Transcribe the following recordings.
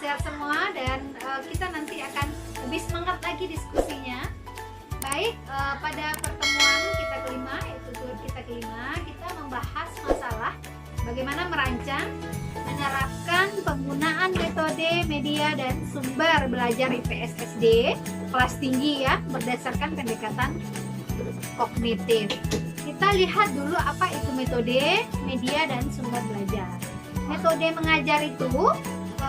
sehat semua dan kita nanti akan lebih semangat lagi diskusinya. Baik, pada pertemuan kita kelima, yaitu tur kita kelima, kita membahas masalah bagaimana merancang, menerapkan penggunaan metode, media, dan sumber belajar IPS SD kelas tinggi ya, berdasarkan pendekatan kognitif. Kita lihat dulu apa itu metode, media, dan sumber belajar. Metode mengajar itu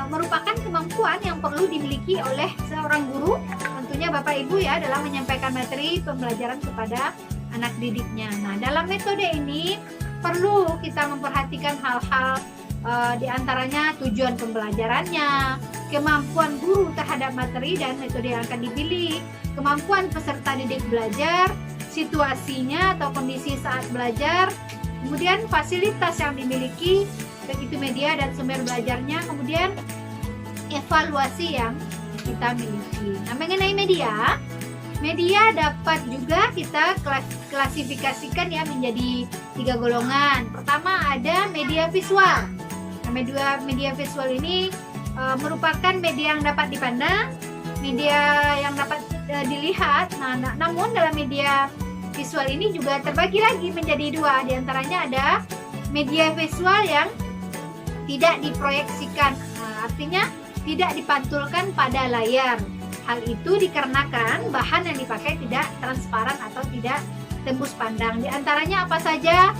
merupakan kemampuan yang perlu dimiliki oleh seorang guru, tentunya Bapak Ibu ya, dalam menyampaikan materi pembelajaran kepada anak didiknya. Nah, dalam metode ini perlu kita memperhatikan hal-hal diantaranya tujuan pembelajarannya, kemampuan guru terhadap materi dan metode yang akan dipilih, kemampuan peserta didik belajar, situasinya atau kondisi saat belajar, kemudian fasilitas yang dimiliki, begitu media dan sumber belajarnya, kemudian evaluasi yang kita miliki. Nah, mengenai media dapat juga kita klasifikasikan ya menjadi 3 golongan. Pertama ada media visual. Nah, media visual ini merupakan media yang dapat dipandang, media yang dapat dilihat. Nah, namun dalam media visual ini juga terbagi lagi menjadi 2. Di antaranya ada media visual yang tidak diproyeksikan, artinya tidak dipantulkan pada layar. Hal itu dikarenakan bahan yang dipakai tidak transparan atau tidak tembus pandang. Di antaranya apa saja?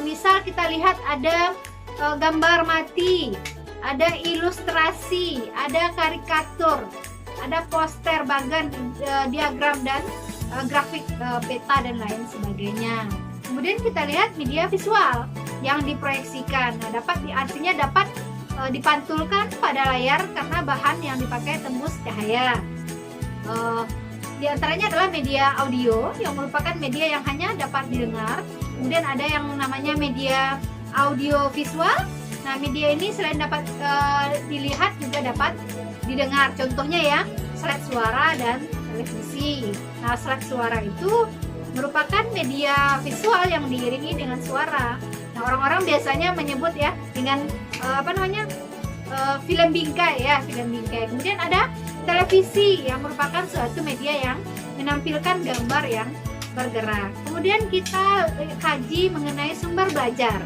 Misal kita lihat ada gambar mati, ada ilustrasi, ada karikatur, ada poster, bagan, diagram, dan grafik peta dan lain sebagainya. Kemudian kita lihat media visual yang diproyeksikan. Nah, artinya dapat dipantulkan pada layar karena bahan yang dipakai tembus cahaya. Di antaranya adalah media audio yang merupakan media yang hanya dapat didengar. Kemudian ada yang namanya media audio visual. Nah, media ini selain dapat dilihat juga dapat didengar. Contohnya ya, slide suara dan televisi. Nah, slide suara itu merupakan media visual yang diiringi dengan suara. Nah, orang-orang biasanya menyebut ya dengan film bingkai ya, film bingkai. Kemudian ada televisi yang merupakan suatu media yang menampilkan gambar yang bergerak. Kemudian kita kaji mengenai sumber belajar.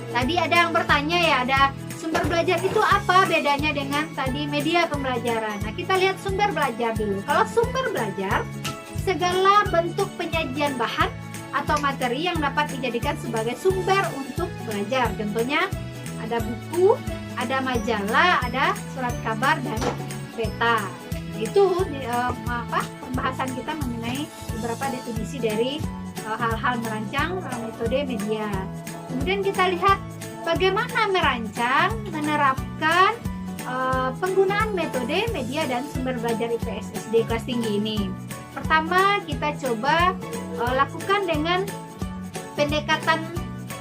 Tadi ada yang bertanya ya, ada sumber belajar itu apa bedanya dengan tadi media pembelajaran. Nah, kita lihat sumber belajar dulu. Kalau sumber belajar, segala bentuk penyajian bahan atau materi yang dapat dijadikan sebagai sumber untuk belajar. Contohnya ada buku, ada majalah, ada surat kabar, dan peta. Itu pembahasan kita mengenai beberapa definisi dari hal-hal merancang metode media. Kemudian kita lihat bagaimana merancang, menerapkan penggunaan metode, media, dan sumber belajar IPS SD kelas tinggi ini. Pertama, kita coba lakukan dengan pendekatan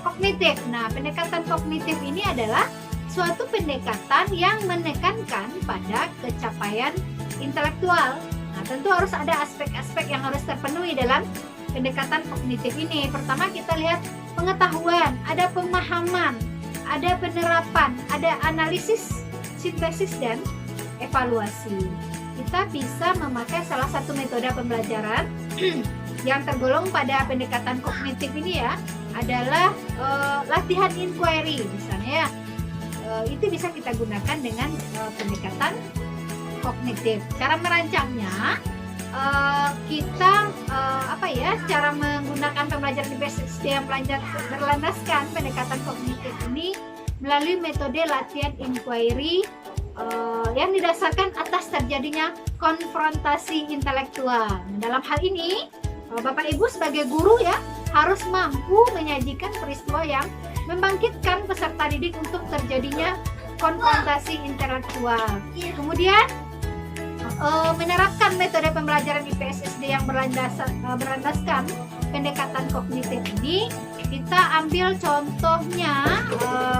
kognitif. Nah, pendekatan kognitif ini adalah suatu pendekatan yang menekankan pada capaian intelektual. Nah, tentu harus ada aspek-aspek yang harus terpenuhi dalam pendekatan kognitif ini. Pertama, kita lihat pengetahuan, ada pemahaman, ada penerapan, ada analisis, sintesis, dan evaluasi. Kita bisa memakai salah satu metode pembelajaran yang tergolong pada pendekatan kognitif ini ya, adalah latihan inquiry misalnya ya. Itu bisa kita gunakan dengan pendekatan kognitif. Cara merancangnya kita cara menggunakan pembelajaran IPS SD yang berlandaskan pendekatan kognitif ini melalui metode latihan inquiry yang didasarkan atas terjadinya konfrontasi intelektual. Dalam hal ini, Bapak Ibu sebagai guru ya harus mampu menyajikan peristiwa yang membangkitkan peserta didik untuk terjadinya konfrontasi intelektual. Kemudian menerapkan metode pembelajaran IPS SD yang berlandaskan pendekatan kognitif ini, kita ambil contohnya,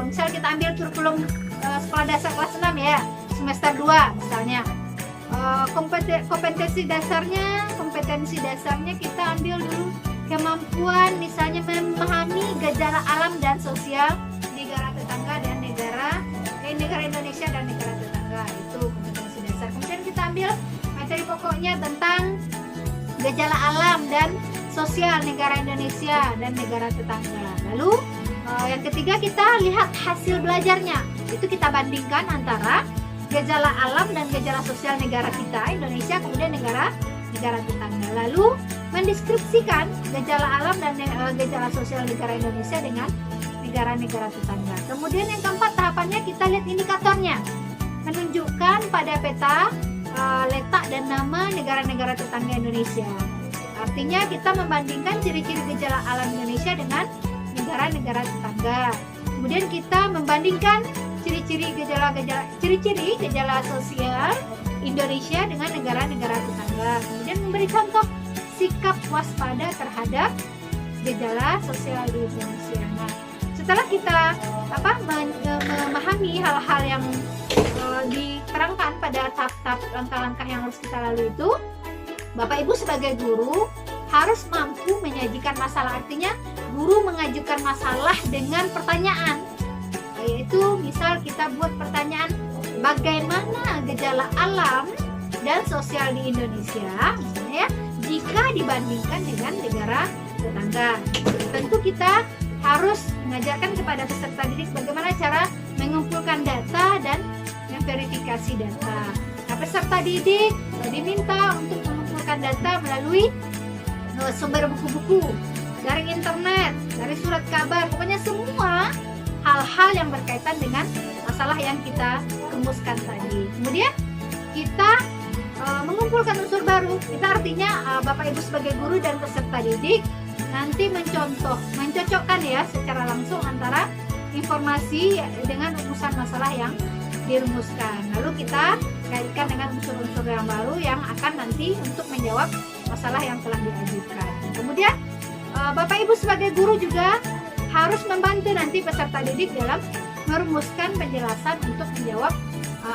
misal kita ambil kurikulum sekolah dasar kelas 6 ya, semester 2 misalnya. Kompetensi dasarnya kita ambil dulu kemampuan misalnya memahami gejala alam dan sosial negara tetangga dan negara Indonesia dan negara tetangga. ambil materi pokoknya tentang gejala alam dan sosial negara Indonesia dan negara tetangga. Lalu yang ketiga kita lihat hasil belajarnya. Itu kita bandingkan antara gejala alam dan gejala sosial negara kita Indonesia kemudian negara tetangga. Lalu mendeskripsikan gejala alam dan gejala sosial negara Indonesia dengan negara-negara tetangga. Kemudian yang keempat tahapannya kita lihat indikatornya, menunjukkan pada peta letak dan nama negara-negara tetangga Indonesia. Artinya kita membandingkan ciri-ciri gejala alam Indonesia dengan negara-negara tetangga. Kemudian kita membandingkan ciri-ciri gejala sosial Indonesia dengan negara-negara tetangga. Kemudian memberi contoh sikap waspada terhadap gejala sosial di Indonesia. Nah, setelah kita memahami hal-hal yang diterangkan pada tahap-tahap langkah-langkah yang harus kita lalui itu, Bapak Ibu sebagai guru harus mampu menyajikan masalah. Artinya guru mengajukan masalah dengan pertanyaan, yaitu misal kita buat pertanyaan bagaimana gejala alam dan sosial di Indonesia misalnya ya, jika dibandingkan dengan negara tetangga. Tentu kita harus mengajarkan kepada peserta didik bagaimana cara mengumpulkan data dan memverifikasi data. Nah, peserta didik diminta untuk mengumpulkan data melalui sumber buku-buku, dari internet, dari surat kabar, pokoknya semua hal-hal yang berkaitan dengan masalah yang kita rumuskan tadi. Kemudian kita mengumpulkan unsur baru. Kita artinya Bapak Ibu sebagai guru dan peserta didik nanti mencocokkan ya secara langsung antara informasi dengan rumusan masalah yang dirumuskan. Lalu kita kaitkan dengan unsur-unsur yang baru yang akan nanti untuk menjawab masalah yang telah diajukan. Kemudian Bapak Ibu sebagai guru juga harus membantu nanti peserta didik dalam merumuskan penjelasan untuk menjawab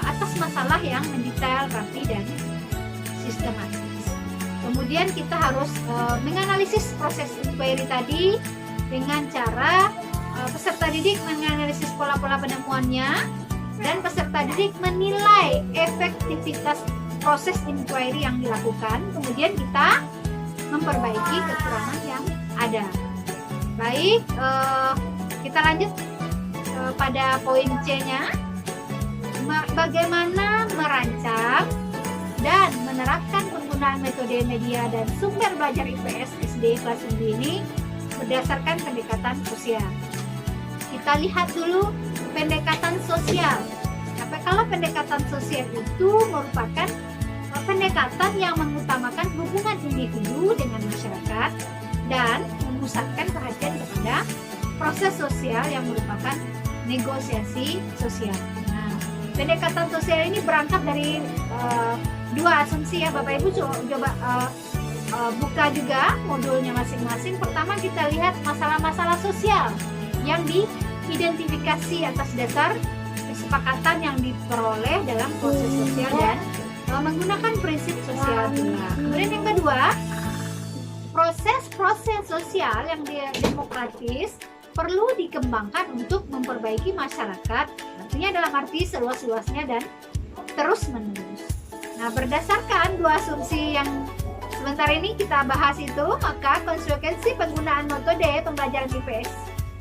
atas masalah yang mendetail, rapi dan sistematis. Kemudian kita harus menganalisis proses inquiry tadi dengan cara peserta didik menganalisis pola-pola penemuannya dan peserta didik menilai efektivitas proses inquiry yang dilakukan. Kemudian kita memperbaiki kekurangan yang ada. Baik, kita lanjut pada poin C-nya. Bagaimana merancang dan menerapkan penggunaan metode media dan sumber belajar IPS SD kelas 1 ini berdasarkan pendekatan sosial. Kita lihat dulu pendekatan sosial. Kalau pendekatan sosial itu merupakan pendekatan yang mengutamakan hubungan individu dengan masyarakat dan memusatkan perhatian kepada proses sosial yang merupakan negosiasi sosial. Nah, pendekatan sosial ini berangkat dari dua asumsi ya Bapak Ibu. Coba buka juga modulnya masing-masing. Pertama kita lihat masalah-masalah sosial yang diidentifikasi atas dasar kesepakatan yang diperoleh dalam proses sosial dan menggunakan prinsip sosial pula. Kemudian yang kedua, proses-proses sosial yang demokratis perlu dikembangkan untuk memperbaiki masyarakat, artinya dalam arti seluas-luasnya dan terus-menerus. Nah, berdasarkan dua asumsi yang sebentar ini kita bahas itu, maka konsekuensi penggunaan metode pembelajaran IPS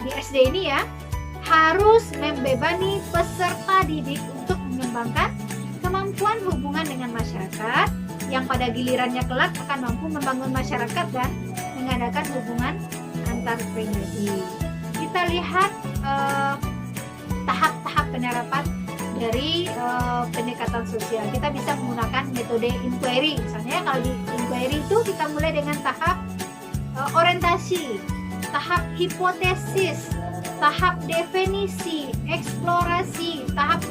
di SD ini ya harus membebani peserta didik untuk mengembangkan kemampuan hubungan dengan masyarakat yang pada gilirannya kelak akan mampu membangun masyarakat dan mengadakan hubungan antar pribadi. Kita lihat tahap-tahap penerapan dari pendekatan sosial. Kita bisa menggunakan metode inquiry. Misalnya kalau di inquiry itu kita mulai dengan tahap orientasi, tahap hipotesis, tahap definisi, eksplorasi, tahap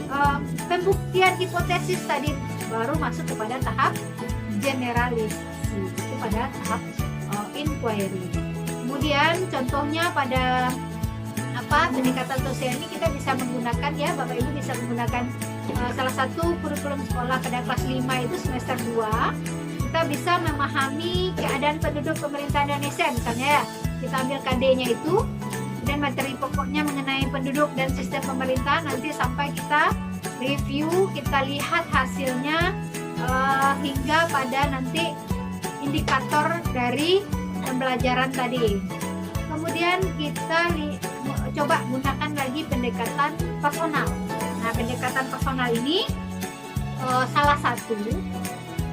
pembuktian hipotesis tadi, baru masuk kepada tahap generalisasi, itu pada tahap inquiry. Kemudian contohnya pada pendekatan sosial ini kita bisa menggunakan ya Bapak Ibu bisa menggunakan salah satu kurikulum sekolah pada kelas 5 itu semester 2. Kita bisa memahami keadaan penduduk pemerintah Indonesia misalnya ya. Kita ambil KD-nya itu dan materi pokoknya mengenai penduduk dan sistem pemerintah, nanti sampai kita review, kita lihat hasilnya hingga pada nanti indikator dari pembelajaran tadi. Kemudian kita coba gunakan lagi pendekatan personal. Nah, pendekatan personal ini salah satu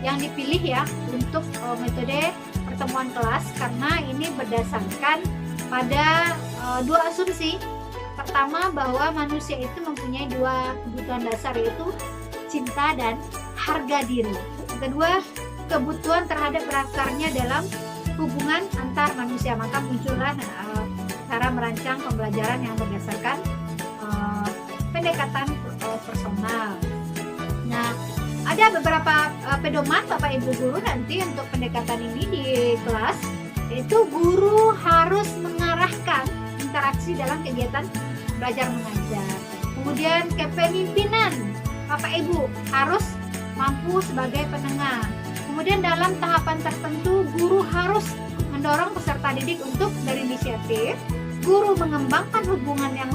yang dipilih ya untuk metode pertemuan kelas, karena ini berdasarkan pada dua asumsi. Pertama, bahwa manusia itu mempunyai dua kebutuhan dasar, yaitu cinta dan harga diri. Kedua, kebutuhan terhadap berakarnya dalam hubungan antar manusia. Maka muncullah cara merancang pembelajaran yang berdasarkan pendekatan personal. Nah, ada beberapa pedoman Bapak Ibu guru nanti untuk pendekatan ini di kelas, yaitu guru harus mengarahkan interaksi dalam kegiatan belajar mengajar. Kemudian kepemimpinan Bapak Ibu harus mampu sebagai penengah. Kemudian dalam tahapan tertentu guru harus mendorong peserta didik untuk berinisiatif. Guru mengembangkan hubungan yang